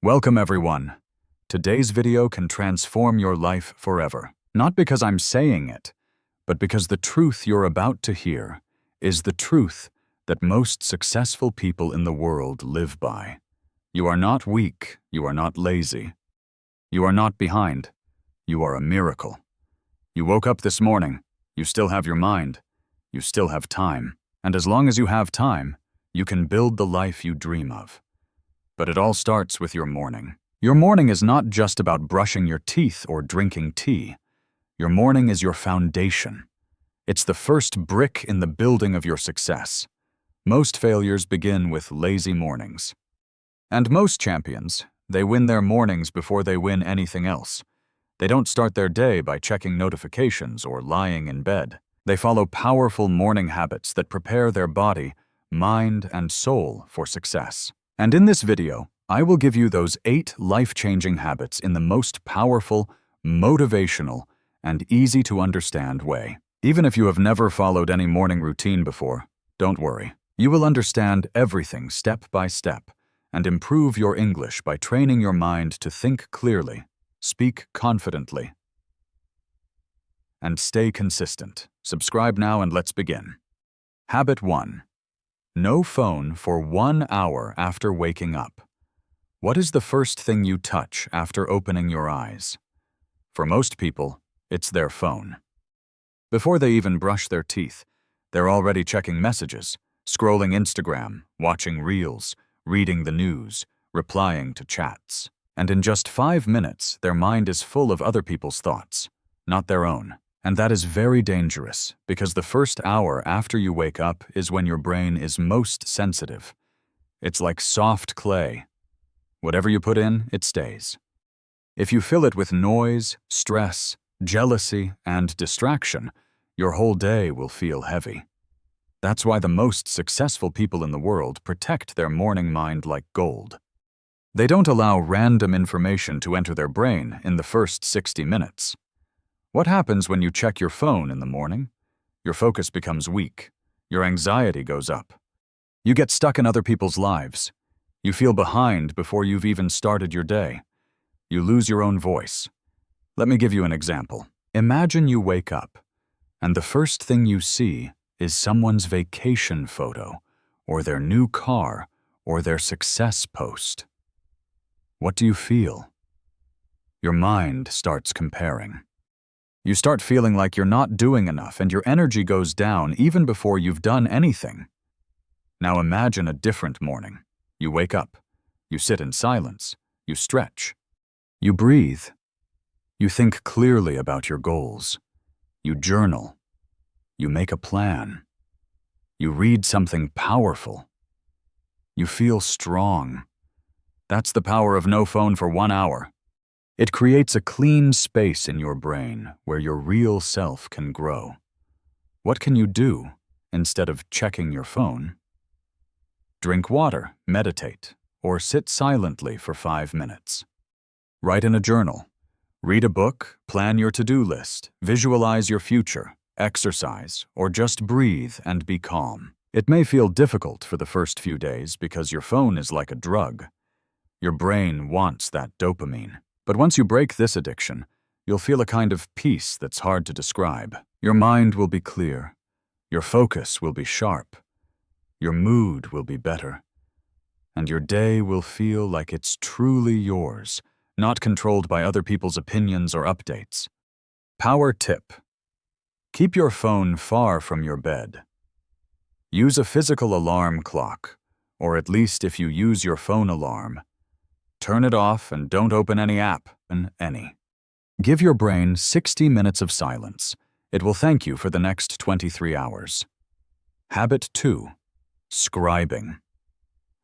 Welcome everyone. Today's video can transform your life forever. Not because I'm saying it, but because the truth you're about to hear is the truth that most successful people in the world live by. You are not weak, you are not lazy. You are not behind, you are a miracle. You woke up this morning, you still have your mind, you still have time. And as long as you have time, you can build the life you dream of. But it all starts with your morning. Your morning is not just about brushing your teeth or drinking tea. Your morning is your foundation. It's the first brick in the building of your success. Most failures begin with lazy mornings. And most champions, they win their mornings before they win anything else. They don't start their day by checking notifications or lying in bed. They follow powerful morning habits that prepare their body, mind, and soul for success. And in this video, I will give you those 8 life-changing habits in the most powerful, motivational, and easy-to-understand way. Even if you have never followed any morning routine before, don't worry. You will understand everything step by step and improve your English by training your mind to think clearly, speak confidently, and stay consistent. Subscribe now and let's begin. Habit 1. No phone for 1 hour after waking up. What is the first thing you touch after opening your eyes? For most people, it's their phone. Before they even brush their teeth, they're already checking messages, scrolling Instagram, watching reels, reading the news, replying to chats. And in just 5 minutes, their mind is full of other people's thoughts, not their own. And that is very dangerous, because the first hour after you wake up is when your brain is most sensitive. It's like soft clay. Whatever you put in, it stays. If you fill it with noise, stress, jealousy, and distraction, your whole day will feel heavy. That's why the most successful people in the world protect their morning mind like gold. They don't allow random information to enter their brain in the first 60 minutes. What happens when you check your phone in the morning? Your focus becomes weak. Your anxiety goes up. You get stuck in other people's lives. You feel behind before you've even started your day. You lose your own voice. Let me give you an example. Imagine you wake up, and the first thing you see is someone's vacation photo, or their new car, or their success post. What do you feel? Your mind starts comparing. You start feeling like you're not doing enough and your energy goes down even before you've done anything. Now imagine a different morning. You wake up. You sit in silence. You stretch. You breathe. You think clearly about your goals. You journal. You make a plan. You read something powerful. You feel strong. That's the power of no phone for 1 hour. It creates a clean space in your brain where your real self can grow. What can you do instead of checking your phone? Drink water, meditate, or sit silently for 5 minutes. Write in a journal. Read a book, plan your to-do list, visualize your future, exercise, or just breathe and be calm. It may feel difficult for the first few days because your phone is like a drug. Your brain wants that dopamine. But once you break this addiction, you'll feel a kind of peace that's hard to describe. Your mind will be clear. Your focus will be sharp. Your mood will be better. And your day will feel like it's truly yours, not controlled by other people's opinions or updates. Power tip. Keep your phone far from your bed. Use a physical alarm clock, or at least if you use your phone alarm, turn it off and don't open any app, any. Give your brain 60 minutes of silence. It will thank you for the next 23 hours. Habit 2. Scribing.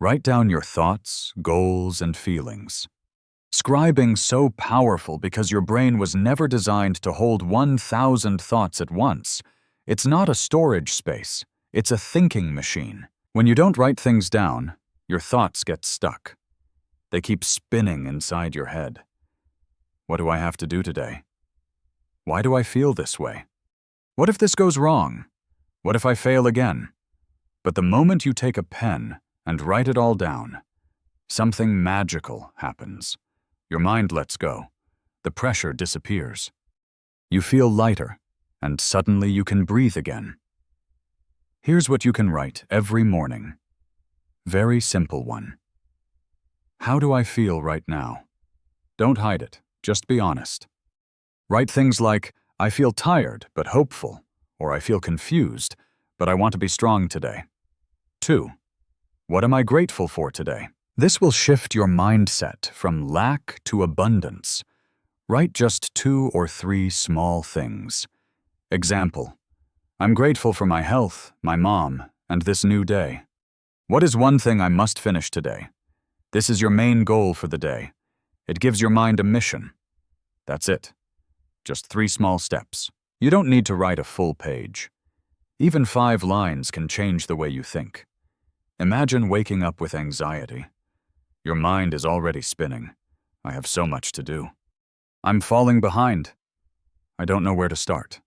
Write down your thoughts, goals, and feelings. Scribing's so powerful because your brain was never designed to hold 1,000 thoughts at once. It's not a storage space. It's a thinking machine. When you don't write things down, your thoughts get stuck. They keep spinning inside your head. What do I have to do today? Why do I feel this way? What if this goes wrong? What if I fail again? But the moment you take a pen and write it all down, something magical happens. Your mind lets go. The pressure disappears. You feel lighter, and suddenly you can breathe again. Here's what you can write every morning. Very simple one. How do I feel right now? Don't hide it, just be honest. Write things like, I feel tired but hopeful, or I feel confused, but I want to be strong today. 2. What am I grateful for today? This will shift your mindset from lack to abundance. Write just 2 or 3 small things. Example, I'm grateful for my health, my mom, and this new day. What is one thing I must finish today? This is your main goal for the day. It gives your mind a mission. That's it. Just 3 small steps. You don't need to write a full page. Even 5 lines can change the way you think. Imagine waking up with anxiety. Your mind is already spinning. I have so much to do. I'm falling behind. I don't know where to start.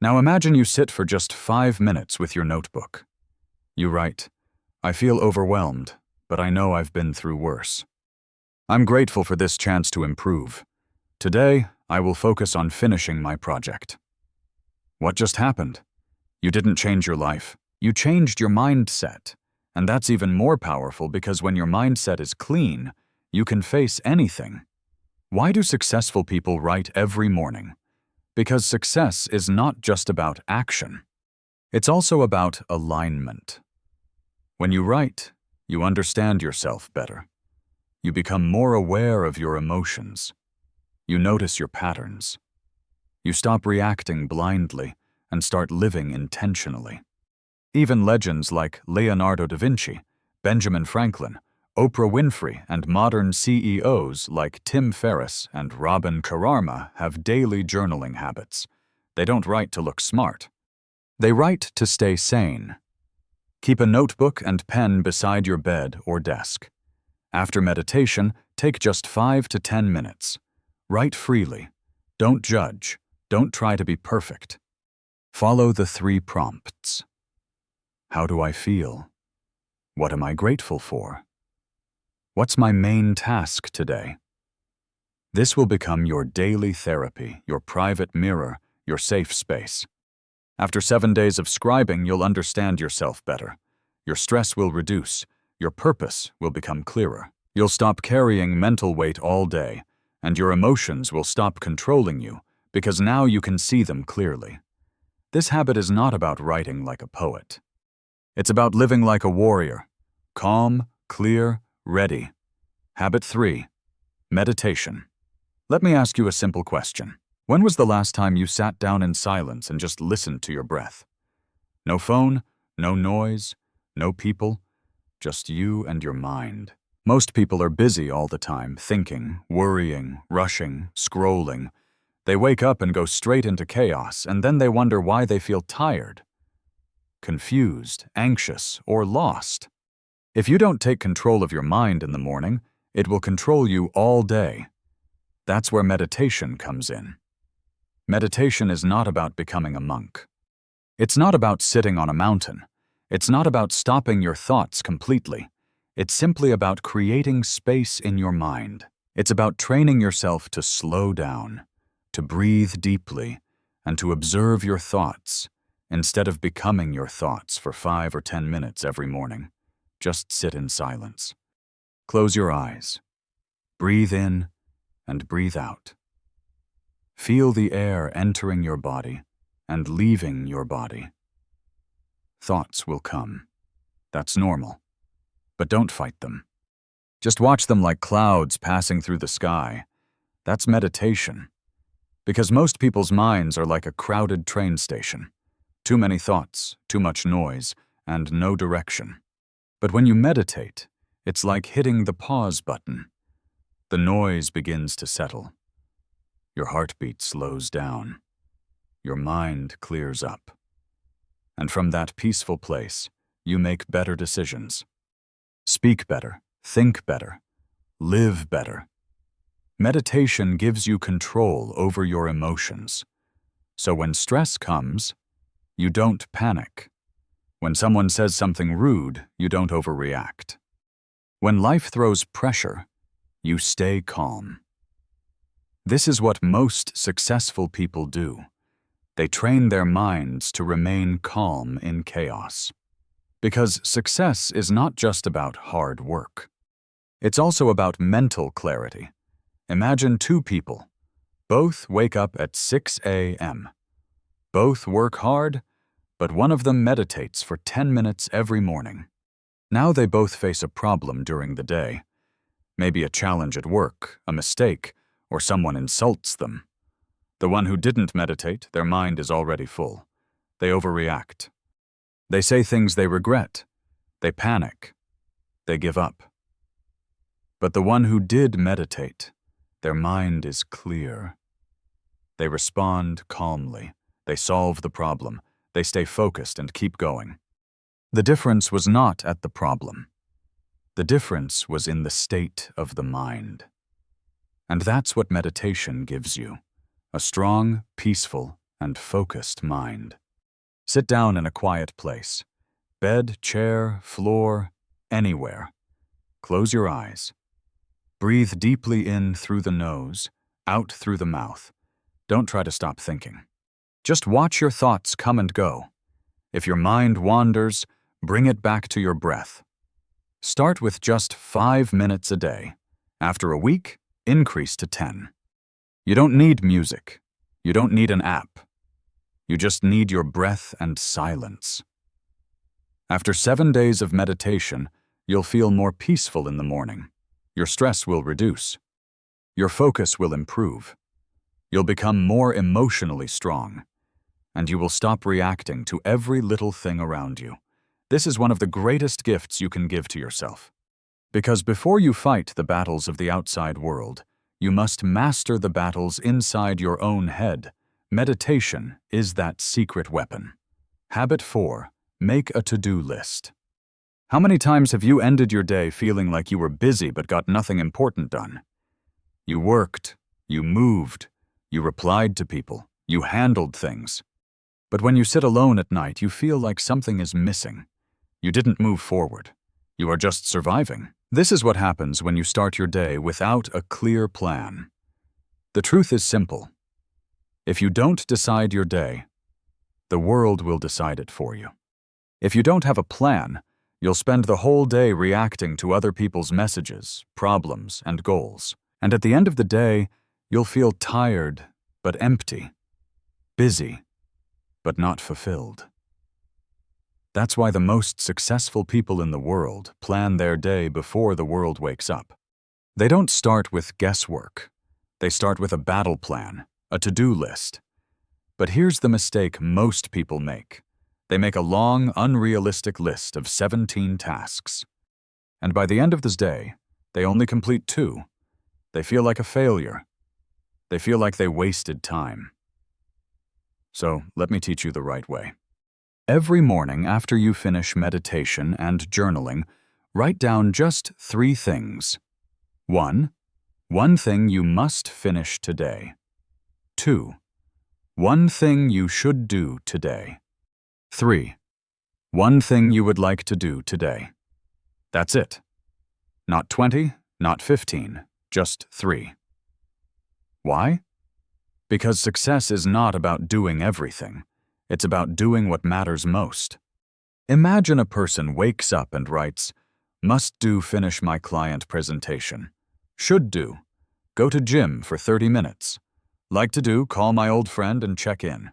Now imagine you sit for just 5 minutes with your notebook. You write, I feel overwhelmed, but I know I've been through worse. I'm grateful for this chance to improve. Today, I will focus on finishing my project. What just happened? You didn't change your life. You changed your mindset. And that's even more powerful because when your mindset is clean, you can face anything. Why do successful people write every morning? Because success is not just about action. It's also about alignment. When you write, you understand yourself better. You become more aware of your emotions. You notice your patterns. You stop reacting blindly and start living intentionally. Even legends like Leonardo da Vinci, Benjamin Franklin, Oprah Winfrey, and modern CEOs like Tim Ferriss and Robin Sharma have daily journaling habits. They don't write to look smart. They write to stay sane. Keep a notebook and pen beside your bed or desk. After meditation, take just 5 to 10 minutes. Write freely. Don't judge. Don't try to be perfect. Follow the 3 prompts. How do I feel? What am I grateful for? What's my main task today? This will become your daily therapy, your private mirror, your safe space. After 7 days of scribing, you'll understand yourself better. Your stress will reduce. Your purpose will become clearer. You'll stop carrying mental weight all day, and your emotions will stop controlling you because now you can see them clearly. This habit is not about writing like a poet. It's about living like a warrior, calm, clear, ready. Habit 3, meditation. Let me ask you a simple question. When was the last time you sat down in silence and just listened to your breath? No phone, no noise, no people, just you and your mind. Most people are busy all the time, thinking, worrying, rushing, scrolling. They wake up and go straight into chaos, and then they wonder why they feel tired, confused, anxious, or lost. If you don't take control of your mind in the morning, it will control you all day. That's where meditation comes in. Meditation is not about becoming a monk. It's not about sitting on a mountain. It's not about stopping your thoughts completely. It's simply about creating space in your mind. It's about training yourself to slow down, to breathe deeply, and to observe your thoughts, instead of becoming your thoughts for 5 or 10 minutes every morning. Just sit in silence. Close your eyes. Breathe in and breathe out. Feel the air entering your body and leaving your body. Thoughts will come. That's normal. But don't fight them. Just watch them like clouds passing through the sky. That's meditation. Because most people's minds are like a crowded train station. Too many thoughts, too much noise, and no direction. But when you meditate, it's like hitting the pause button. The noise begins to settle. Your heartbeat slows down. Your mind clears up. And from that peaceful place, you make better decisions. Speak better, think better, live better. Meditation gives you control over your emotions. So when stress comes, you don't panic. When someone says something rude, you don't overreact. When life throws pressure, you stay calm. This is what most successful people do. They train their minds to remain calm in chaos. Because success is not just about hard work. It's also about mental clarity. Imagine two people. Both wake up at 6 a.m. Both work hard, but one of them meditates for 10 minutes every morning. Now they both face a problem during the day. Maybe a challenge at work, a mistake, or someone insults them. The one who didn't meditate, their mind is already full. They overreact. They say things they regret. They panic. They give up. But the one who did meditate, their mind is clear. They respond calmly. They solve the problem. They stay focused and keep going. The difference was not at the problem. The difference was in the state of the mind. And that's what meditation gives you, a strong, peaceful, and focused mind. Sit down in a quiet place, bed, chair, floor, anywhere. Close your eyes. Breathe deeply in through the nose, out through the mouth. Don't try to stop thinking. Just watch your thoughts come and go. If your mind wanders, bring it back to your breath. Start with just 5 minutes a day. After a week, increase to 10. You don't need music. You don't need an app. You just need your breath and silence. After 7 days of meditation, you'll feel more peaceful in the morning. Your stress will reduce. Your focus will improve. You'll become more emotionally strong. And you will stop reacting to every little thing around you. This is one of the greatest gifts you can give to yourself. Because before you fight the battles of the outside world, you must master the battles inside your own head. Meditation is that secret weapon. Habit 4. Make a to-do list. How many times have you ended your day feeling like you were busy but got nothing important done? You worked, you moved, you replied to people, you handled things. But when you sit alone at night, you feel like something is missing. You didn't move forward. You are just surviving. This is what happens when you start your day without a clear plan. The truth is simple. If you don't decide your day, the world will decide it for you. If you don't have a plan, you'll spend the whole day reacting to other people's messages, problems, and goals. And at the end of the day, you'll feel tired but empty, busy but not fulfilled. That's why the most successful people in the world plan their day before the world wakes up. They don't start with guesswork. They start with a battle plan, a to-do list. But here's the mistake most people make. They make a long, unrealistic list of 17 tasks. And by the end of this day, they only complete 2. They feel like a failure. They feel like they wasted time. So let me teach you the right way. Every morning after you finish meditation and journaling, write down just 3 things. 1. One thing you must finish today. 2. One thing you should do today. 3. One thing you would like to do today. That's it. Not 20, not 15, just 3. Why? Because success is not about doing everything. It's about doing what matters most. Imagine a person wakes up and writes, "Must do finish my client presentation. Should do, go to gym for 30 minutes. Like to do, call my old friend and check in."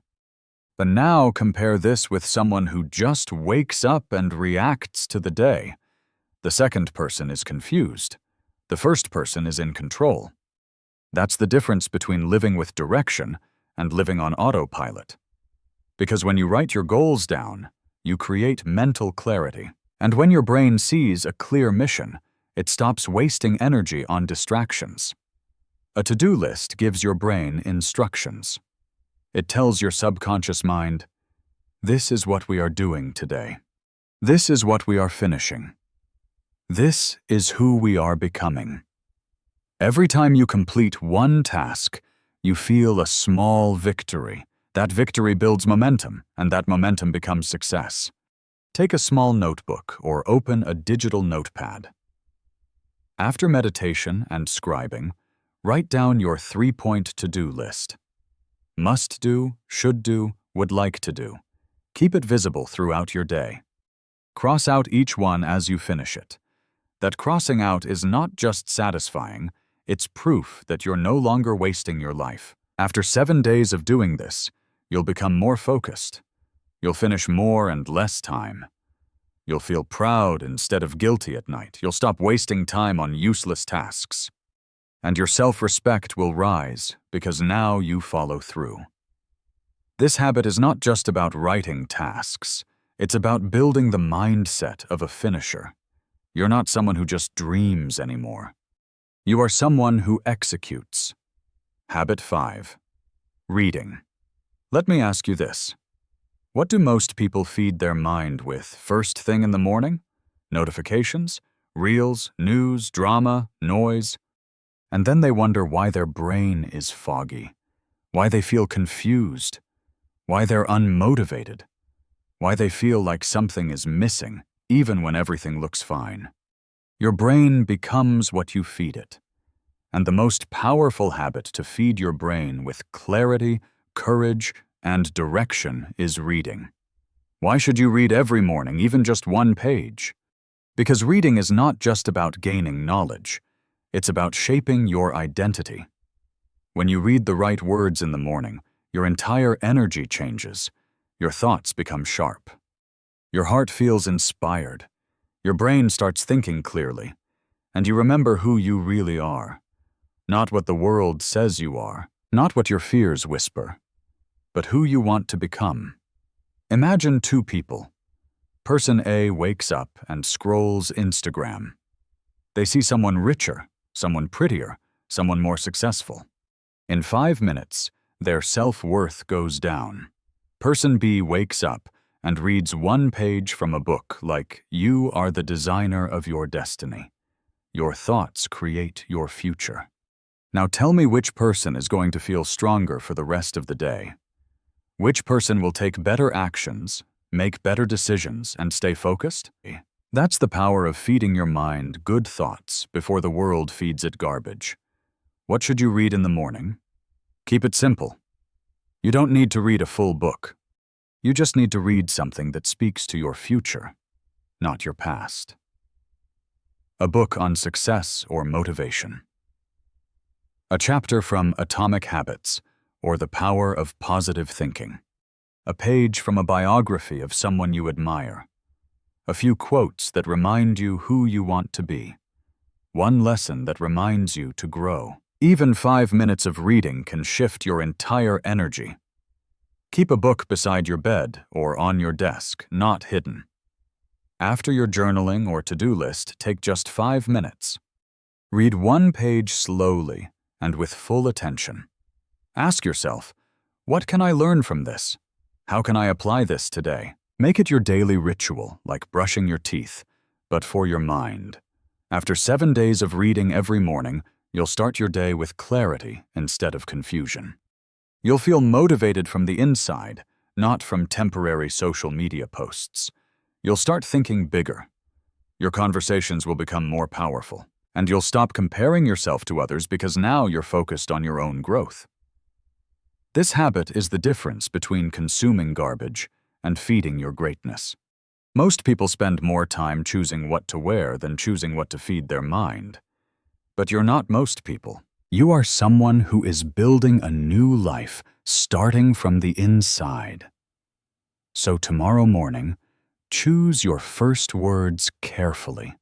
But now compare this with someone who just wakes up and reacts to the day. The second person is confused. The first person is in control. That's the difference between living with direction and living on autopilot. Because when you write your goals down, you create mental clarity. And when your brain sees a clear mission, it stops wasting energy on distractions. A to-do list gives your brain instructions. It tells your subconscious mind, this is what we are doing today. This is what we are finishing. This is who we are becoming. Every time you complete one task, you feel a small victory. That victory builds momentum, and that momentum becomes success. Take a small notebook or open a digital notepad. After meditation and scribing, write down your 3-point to-do list. Must do, should do, would like to do. Keep it visible throughout your day. Cross out each one as you finish it. That crossing out is not just satisfying, it's proof that you're no longer wasting your life. After 7 days of doing this, you'll become more focused. You'll finish more and less time. You'll feel proud instead of guilty at night. You'll stop wasting time on useless tasks. And your self-respect will rise because now you follow through. This habit is not just about writing tasks. It's about building the mindset of a finisher. You're not someone who just dreams anymore. You are someone who executes. Habit 5. Reading. Let me ask you this. What do most people feed their mind with first thing in the morning? Notifications, reels, news, drama, noise. And then they wonder why their brain is foggy, why they feel confused, why they're unmotivated, why they feel like something is missing, even when everything looks fine. Your brain becomes what you feed it. And the most powerful habit to feed your brain with clarity, courage, and direction is reading. Why should you read every morning, even just 1 page? Because reading is not just about gaining knowledge. It's about shaping your identity. When you read the right words in the morning, your entire energy changes. Your thoughts become sharp. Your heart feels inspired. Your brain starts thinking clearly. And you remember who you really are. Not what the world says you are, not what your fears whisper, but who you want to become. Imagine 2 people. Person A wakes up and scrolls Instagram. They see someone richer, someone prettier, someone more successful. In 5 minutes, their self-worth goes down. Person B wakes up and reads 1 page from a book like "You are the designer of your destiny. Your thoughts create your future." Now tell me which person is going to feel stronger for the rest of the day. Which person will take better actions, make better decisions, and stay focused? That's the power of feeding your mind good thoughts before the world feeds it garbage. What should you read in the morning? Keep it simple. You don't need to read a full book. You just need to read something that speaks to your future, not your past. A book on success or motivation. A chapter from Atomic Habits, or The Power of Positive Thinking. A page from a biography of someone you admire. A few quotes that remind you who you want to be. 1 lesson that reminds you to grow. Even 5 minutes of reading can shift your entire energy. Keep a book beside your bed or on your desk, not hidden. After your journaling or to-do list, take just 5 minutes. Read 1 page slowly and with full attention. Ask yourself, what can I learn from this? How can I apply this today? Make it your daily ritual, like brushing your teeth, but for your mind. After 7 days of reading every morning, you'll start your day with clarity instead of confusion. You'll feel motivated from the inside, not from temporary social media posts. You'll start thinking bigger. Your conversations will become more powerful, and you'll stop comparing yourself to others because now you're focused on your own growth. This habit is the difference between consuming garbage and feeding your greatness. Most people spend more time choosing what to wear than choosing what to feed their mind. But you're not most people. You are someone who is building a new life, starting from the inside. So tomorrow morning, choose your first words carefully.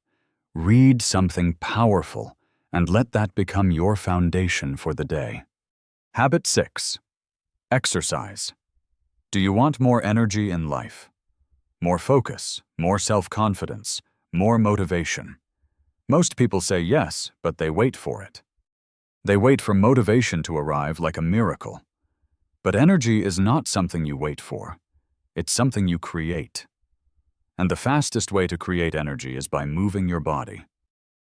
Read something powerful, and let that become your foundation for the day. Habit 6. Exercise. Do you want more energy in life? More focus, more self-confidence, more motivation? Most people say yes, but they wait for it. They wait for motivation to arrive like a miracle. But energy is not something you wait for. It's something you create. And the fastest way to create energy is by moving your body.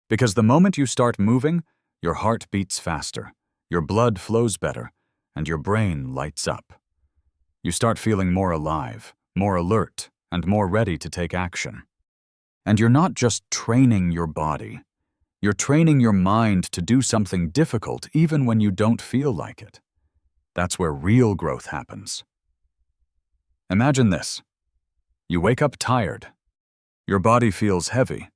Because the moment you start moving, your heart beats faster, your blood flows better, and your brain lights up. You start feeling more alive, more alert, and more ready to take action. And you're not just training your body, You're training your mind to do something difficult even when you don't feel like it. That's where real growth happens. Imagine this. You wake up tired. Your body feels heavy.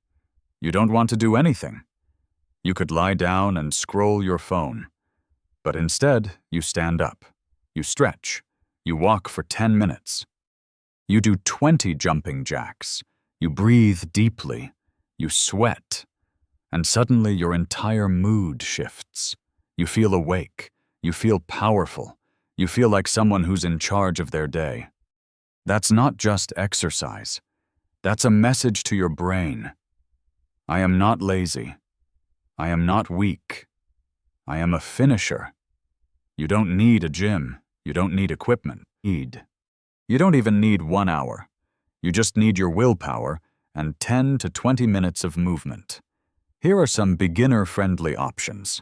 You don't want to do anything. You could lie down and scroll your phone. But instead, you stand up. You stretch. You walk for 10 minutes. You do 20 jumping jacks. You breathe deeply. You sweat. And suddenly your entire mood shifts. You feel awake. You feel powerful. You feel like someone who's in charge of their day. That's not just exercise. That's a message to your brain. I am not lazy. I am not weak. I am a finisher. You don't need a gym. You don't need equipment. You don't even need 1 hour. You just need your willpower and 10 to 20 minutes of movement. Here are some beginner-friendly options.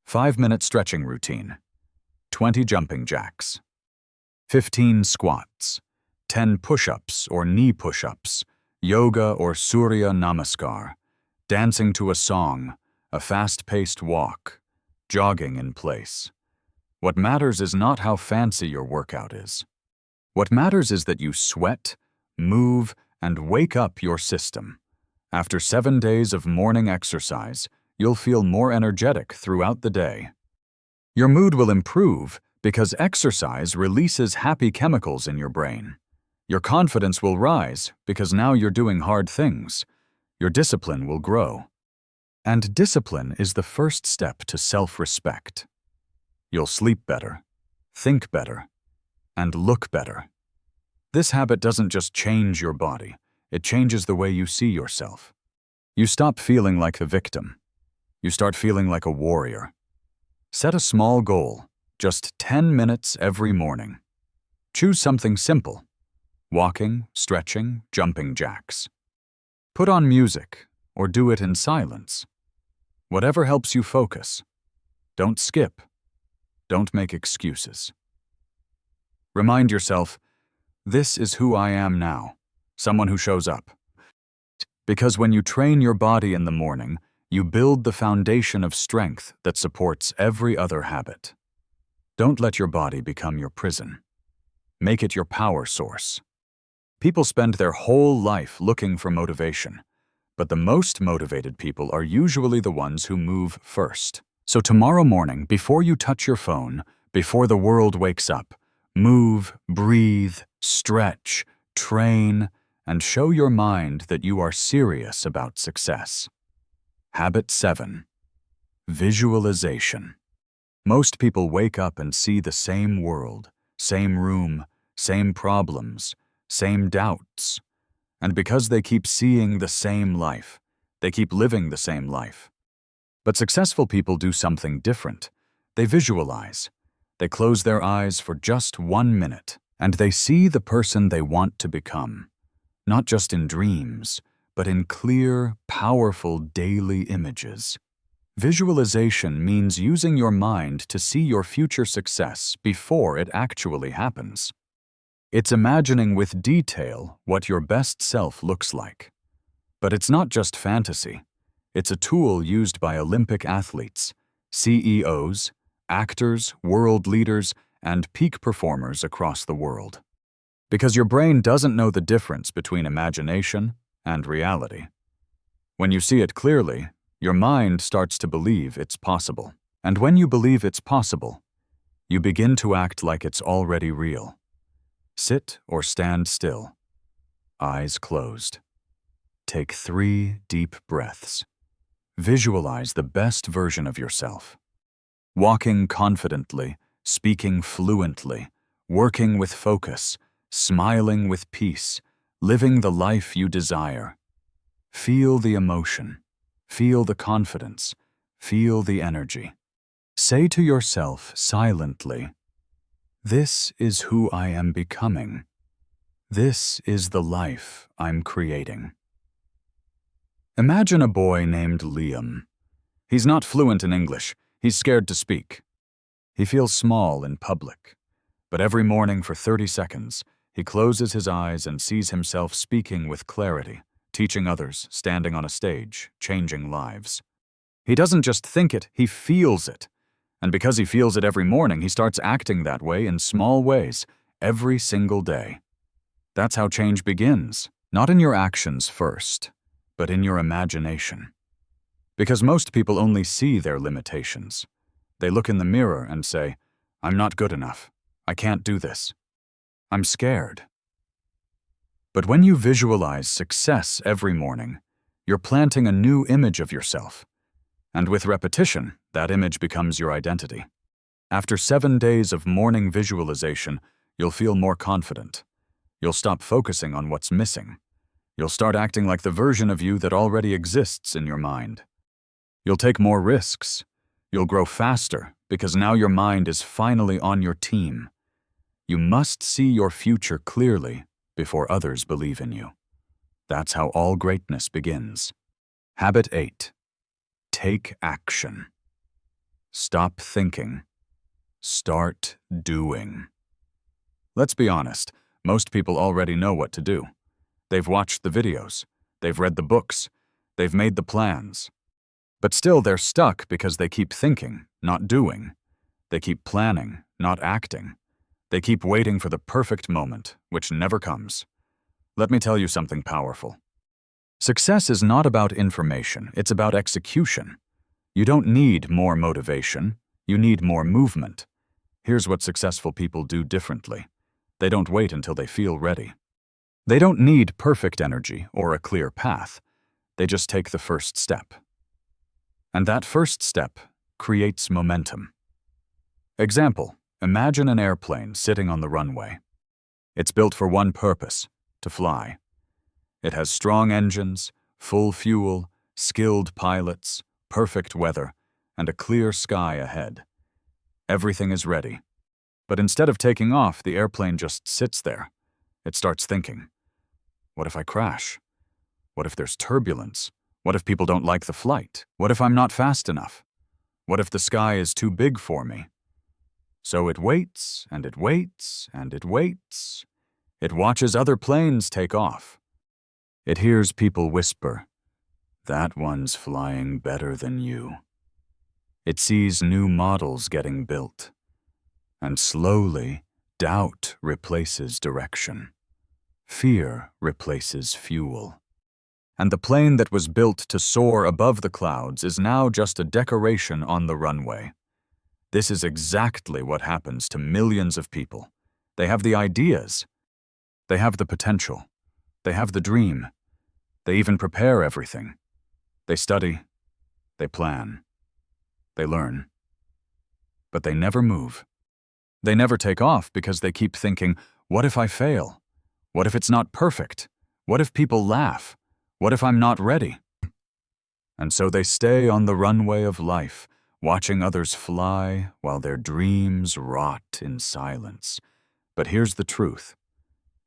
5-minute stretching routine. 20 jumping jacks. 15 squats. 10 push-ups or knee push-ups. Yoga or Surya Namaskar. Dancing to a song. A fast-paced walk. Jogging in place. What matters is not how fancy your workout is. What matters is that you sweat, move, and wake up your system. After 7 days of morning exercise, you'll feel more energetic throughout the day. Your mood will improve because exercise releases happy chemicals in your brain. Your confidence will rise because now you're doing hard things. Your discipline will grow. And discipline is the first step to self-respect. You'll sleep better, think better, and look better. This habit doesn't just change your body, it changes the way you see yourself. You stop feeling like the victim. You start feeling like a warrior. Set a small goal, just 10 minutes every morning. Choose something simple. Walking, stretching, jumping jacks. Put on music, or do it in silence. Whatever helps you focus. Don't skip. Don't make excuses. Remind yourself, this is who I am now, someone who shows up. Because when you train your body in the morning, you build the foundation of strength that supports every other habit. Don't let your body become your prison. Make it your power source. People spend their whole life looking for motivation, but the most motivated people are usually the ones who move first. So tomorrow morning, before you touch your phone, before the world wakes up, move, breathe, stretch, train, and show your mind that you are serious about success. Habit 7. Visualization. Most people wake up and see the same world, same room, same problems, same doubts. And because they keep seeing the same life, they keep living the same life. But successful people do something different. They visualize. They close their eyes for just 1 minute, and they see the person they want to become. Not just in dreams, but in clear, powerful daily images. Visualization means using your mind to see your future success before it actually happens. It's imagining with detail what your best self looks like. But it's not just fantasy. It's a tool used by Olympic athletes, CEOs, actors, world leaders, and peak performers across the world. Because your brain doesn't know the difference between imagination and reality. When you see it clearly, your mind starts to believe it's possible. And when you believe it's possible, you begin to act like it's already real. Sit or stand still, eyes closed. Take 3 deep breaths. Visualize the best version of yourself. Walking confidently, speaking fluently, working with focus, smiling with peace, living the life you desire. Feel the emotion, feel the confidence, feel the energy. Say to yourself silently, "This is who I am becoming. This is the life I'm creating." Imagine a boy named Liam. He's not fluent in English. He's scared to speak. He feels small in public. But every morning for 30 seconds, he closes his eyes and sees himself speaking with clarity, teaching others, standing on a stage, changing lives. He doesn't just think it, he feels it. And because he feels it every morning, he starts acting that way in small ways, every single day. That's how change begins, not in your actions first, but in your imagination. Because most people only see their limitations. They look in the mirror and say, "I'm not good enough. I can't do this. I'm scared." But when you visualize success every morning, you're planting a new image of yourself. And with repetition, that image becomes your identity. After 7 days of morning visualization, you'll feel more confident. You'll stop focusing on what's missing. You'll start acting like the version of you that already exists in your mind. You'll take more risks. You'll grow faster because now your mind is finally on your team. You must see your future clearly before others believe in you. That's how all greatness begins. Habit 8. Take action. Stop thinking. Start doing. Let's be honest, most people already know what to do. They've watched the videos, they've read the books, they've made the plans. But still they're stuck because they keep thinking, not doing. They keep planning, not acting. They keep waiting for the perfect moment, which never comes. Let me tell you something powerful. Success is not about information, it's about execution. You don't need more motivation, you need more movement. Here's what successful people do differently. They don't wait until they feel ready. They don't need perfect energy or a clear path. They just take the first step. And that first step creates momentum. Example, imagine an airplane sitting on the runway. It's built for one purpose, to fly. It has strong engines, full fuel, skilled pilots, perfect weather, and a clear sky ahead. Everything is ready. But instead of taking off, the airplane just sits there. It starts thinking, what if I crash? What if there's turbulence? What if people don't like the flight? What if I'm not fast enough? What if the sky is too big for me? So it waits, and it waits, and it waits. It watches other planes take off. It hears people whisper, "That one's flying better than you." It sees new models getting built. And slowly, doubt replaces direction. Fear replaces fuel. And the plane that was built to soar above the clouds is now just a decoration on the runway. This is exactly what happens to millions of people. They have the ideas. They have the potential. They have the dream. They even prepare everything. They study. They plan. They learn. But they never move. They never take off because they keep thinking, what if I fail? What if it's not perfect? What if people laugh? What if I'm not ready? And so they stay on the runway of life, watching others fly while their dreams rot in silence. But here's the truth.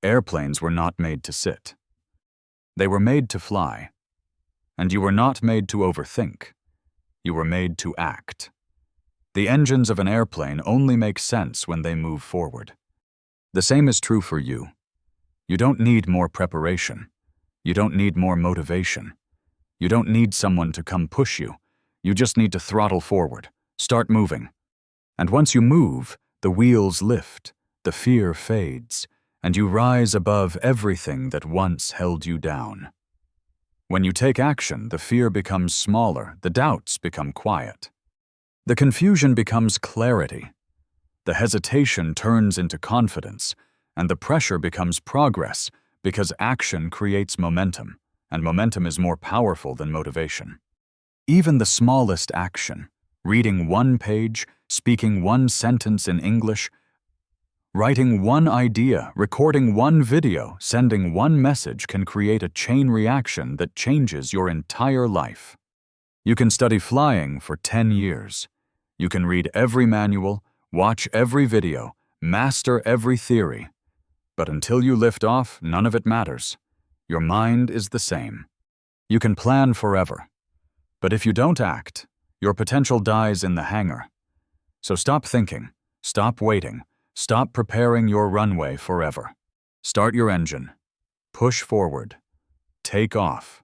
Airplanes were not made to sit. They were made to fly. And you were not made to overthink. You were made to act. The engines of an airplane only make sense when they move forward. The same is true for you. You don't need more preparation. You don't need more motivation. You don't need someone to come push you. You just need to throttle forward, start moving. And once you move, the wheels lift, the fear fades, and you rise above everything that once held you down. When you take action, the fear becomes smaller, the doubts become quiet. The confusion becomes clarity. The hesitation turns into confidence, and the pressure becomes progress because action creates momentum, and momentum is more powerful than motivation. Even the smallest action, reading one page, speaking one sentence in English, writing one idea, recording one video, sending one message can create a chain reaction that changes your entire life. You can study flying for 10 years. You can read every manual, watch every video, master every theory. But until you lift off, none of it matters. Your mind is the same. You can plan forever. But if you don't act, your potential dies in the hangar. So stop thinking, stop waiting, stop preparing your runway forever. Start your engine, push forward, take off,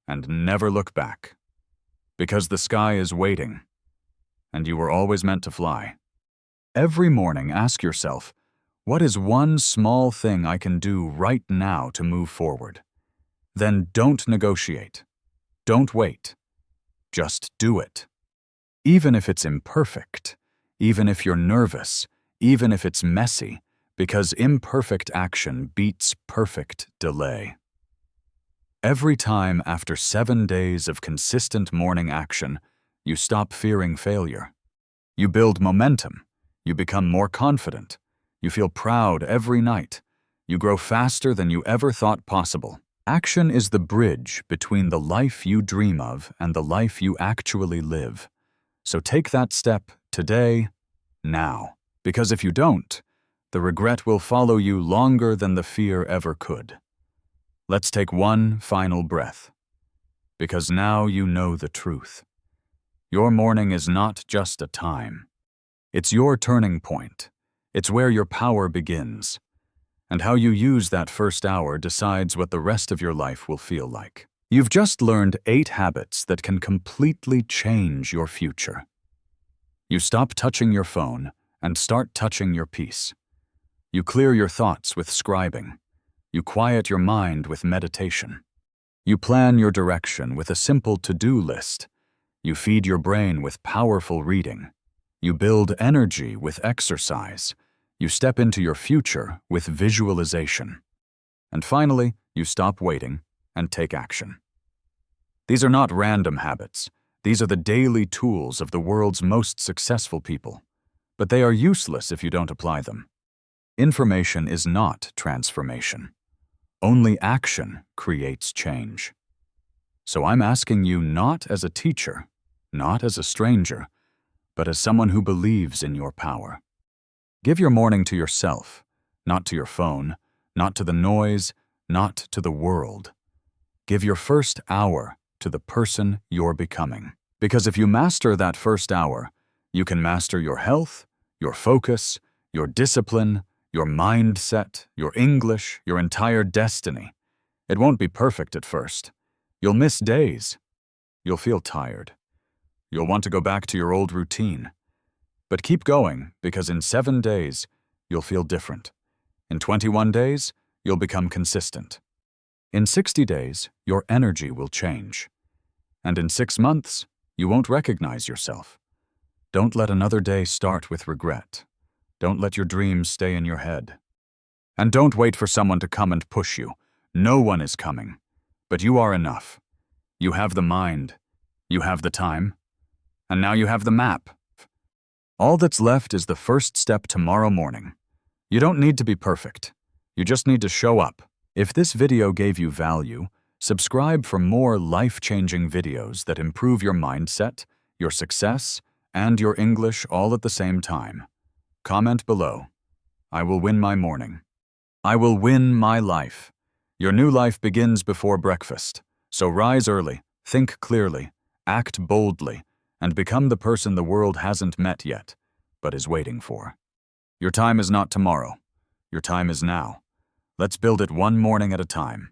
and never look back. because the sky is waiting, and you were always meant to fly. Every morning, ask yourself, what is one small thing I can do right now to move forward? Then don't negotiate. Don't wait. Just do it. Even if it's imperfect, even if you're nervous, even if it's messy, because imperfect action beats perfect delay. Every time after 7 days of consistent morning action, you stop fearing failure. You build momentum. You become more confident. You feel proud every night. You grow faster than you ever thought possible. Action is the bridge between the life you dream of and the life you actually live. So take that step today, now. Because if you don't, the regret will follow you longer than the fear ever could. Let's take one final breath. Because now you know the truth. Your morning is not just a time. It's your turning point. It's where your power begins. And how you use that first hour decides what the rest of your life will feel like. You've just learned 8 habits that can completely change your future. You stop touching your phone and start touching your peace. You clear your thoughts with scribing. You quiet your mind with meditation. You plan your direction with a simple to-do list. You feed your brain with powerful reading. You build energy with exercise. You step into your future with visualization. And finally, you stop waiting and take action. These are not random habits. These are the daily tools of the world's most successful people. But they are useless if you don't apply them. Information is not transformation. Only action creates change. So I'm asking you not as a teacher, not as a stranger, but as someone who believes in your power. Give your morning to yourself, not to your phone, not to the noise, not to the world. Give your first hour to the person you're becoming. Because if you master that first hour, you can master your health, your focus, your discipline, your mindset, your English, your entire destiny. It won't be perfect at first. You'll miss days. You'll feel tired. You'll want to go back to your old routine. But keep going, because in 7 days, you'll feel different. In 21 days, you'll become consistent. In 60 days, your energy will change. And in 6 months, you won't recognize yourself. Don't let another day start with regret. Don't let your dreams stay in your head. And don't wait for someone to come and push you. No one is coming. But you are enough. You have the mind. You have the time. And now you have the map. All that's left is the first step tomorrow morning. You don't need to be perfect. You just need to show up. If this video gave you value, subscribe for more life-changing videos that improve your mindset, your success, and your English all at the same time. Comment below. I will win my morning. I will win my life. Your new life begins before breakfast. So rise early, think clearly, act boldly, and become the person the world hasn't met yet, but is waiting for. Your time is not tomorrow. Your time is now. Let's build it one morning at a time.